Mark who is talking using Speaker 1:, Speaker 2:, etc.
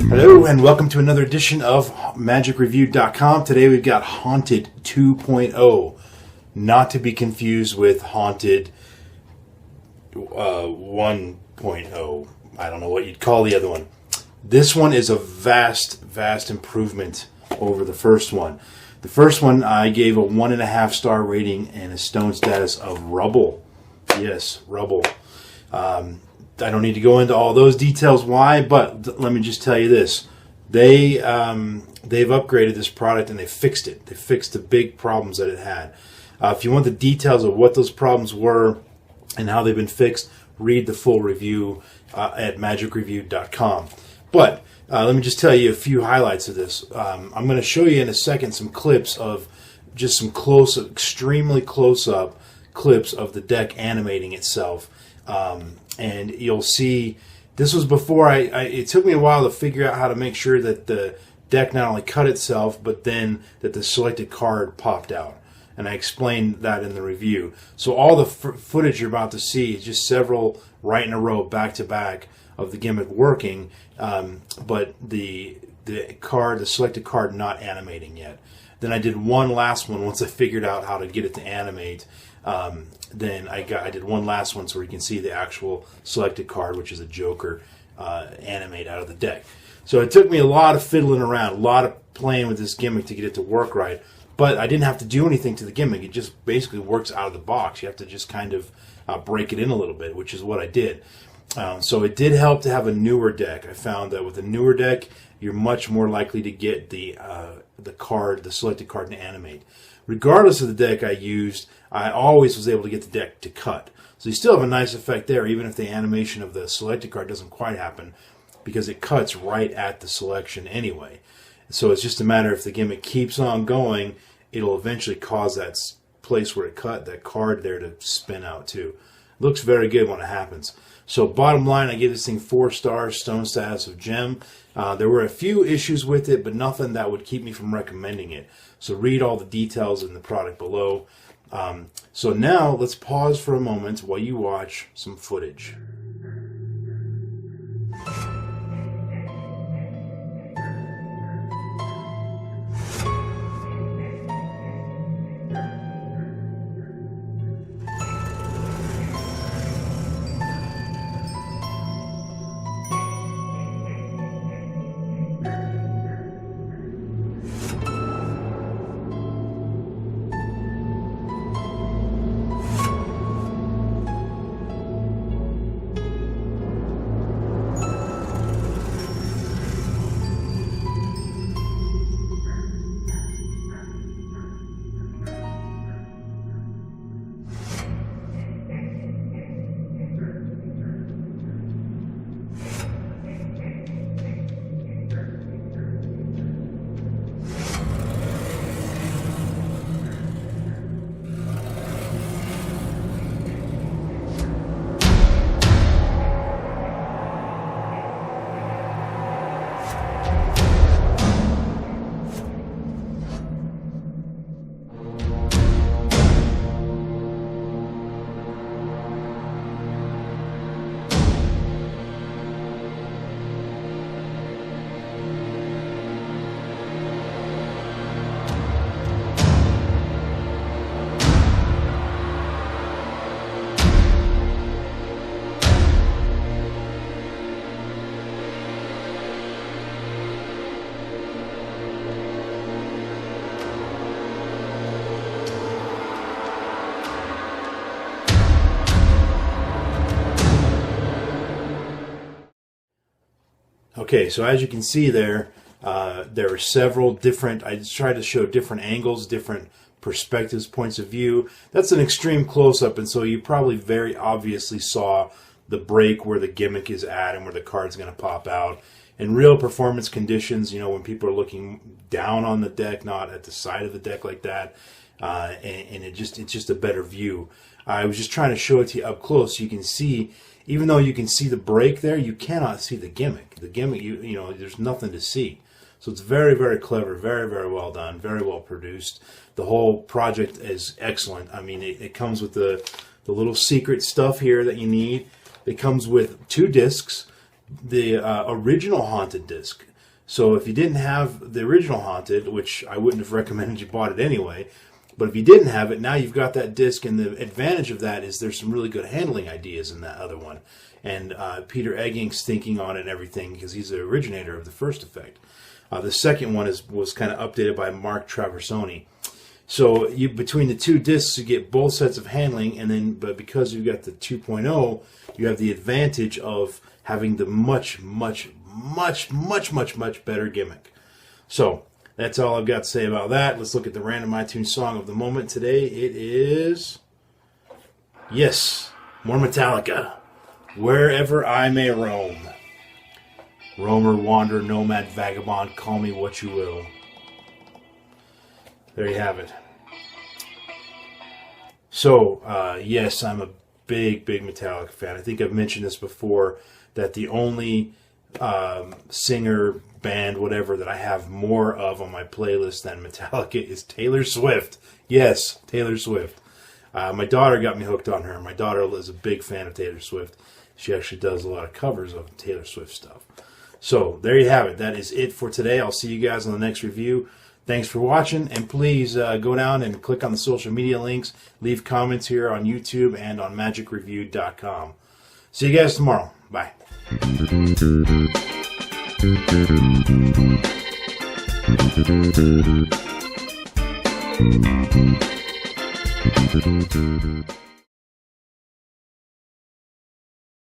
Speaker 1: Hello and welcome to another edition of MagicReview.com. Today we've got Haunted 2.0, not to be confused with Haunted 1.0. I don't know what you'd call the other one. This one is a vast improvement over the first one. The first one I gave a 1.5 star rating and a stone status of rubble. Yes, rubble. I don't need to go into all those details why, but let me just tell you this. They've upgraded this product and they fixed it. They fixed the big problems that it had. If you want the details of what those problems were and how they've been fixed, read the full review at magicreview.com. But let me just tell you a few highlights of this. I'm going to show you in a second some clips of just some extremely close-up clips of the deck animating itself. And you'll see, this was before it took me a while to figure out how to make sure that the deck not only cut itself, but then that the selected card popped out. And I explained that in the review. So all the footage you're about to see is just several right in a row, back to back, of the gimmick working, but the selected card not animating yet. Then I did one last one once I figured out how to get it to animate. Then I did one last one so you can see the actual selected card, which is a Joker, animate out of the deck. So it took me a lot of fiddling around, a lot of playing with this gimmick to get it to work right. But I didn't have to do anything to the gimmick. It just basically works out of the box. You have to just kind of break it in a little bit, which is what I did. So it did help to have a newer deck. I found that with a newer deck, you're much more likely to get the selected card to animate. Regardless of the deck I used, I always was able to get the deck to cut. So you still have a nice effect there, even if the animation of the selected card doesn't quite happen, because it cuts right at the selection anyway. So it's just a matter if the gimmick keeps on going, it'll eventually cause that place where it cut, that card there, to spin out too. Looks very good when it happens. So bottom line, I give this thing 4 stars, stone status of gem. There were a few issues with it, but nothing that would keep me from recommending it. So read all the details in the product below. So now let's pause for a moment while you watch some footage. Okay, so as you can see there are several different, I just tried to show different angles, different perspectives, points of view. That's an extreme close-up, and so you probably very obviously saw the break where the gimmick is at and where the card's going to pop out. In real performance conditions, you know, when people are looking down on the deck, not at the side of the deck like that, and it's just a better view. I was just trying to show it to you up close so you can see, even though you can see the break there, you cannot see the gimmick. The gimmick, you know, there's nothing to see. So it's very, very clever, very, very well done, very well produced. The whole project is excellent. I mean, it comes with the little secret stuff here that you need. It comes with 2 discs, the original Haunted disc. So if you didn't have the original Haunted, which I wouldn't have recommended you bought it anyway, but if you didn't have it, now you've got that disc, and the advantage of that is there's some really good handling ideas in that other one. And Peter Eggink's thinking on it and everything, because he's the originator of the first effect. The second one was kind of updated by Mark Traversoni. So between the 2 discs, you get both sets of handling, but because you've got the 2.0, you have the advantage of having the much better gimmick. So that's all I've got to say about that. Let's look at the random iTunes song of the moment today. It is, yes, more Metallica. Wherever I may roam. Roamer, wanderer, nomad, vagabond, call me what you will. There you have it. So, yes, I'm a big Metallica fan. I think I've mentioned this before, that the only singer, band, whatever, that I have more of on my playlist than Metallica is Taylor Swift. Yes, Taylor Swift. My daughter got me hooked on her. My daughter is a big fan of Taylor Swift. She actually does a lot of covers of Taylor Swift stuff. So, there you have it. That is it for today. I'll see you guys on the next review. Thanks for watching, and please go down and click on the social media links. Leave comments here on YouTube and on magicreview.com. See you guys tomorrow. Bye.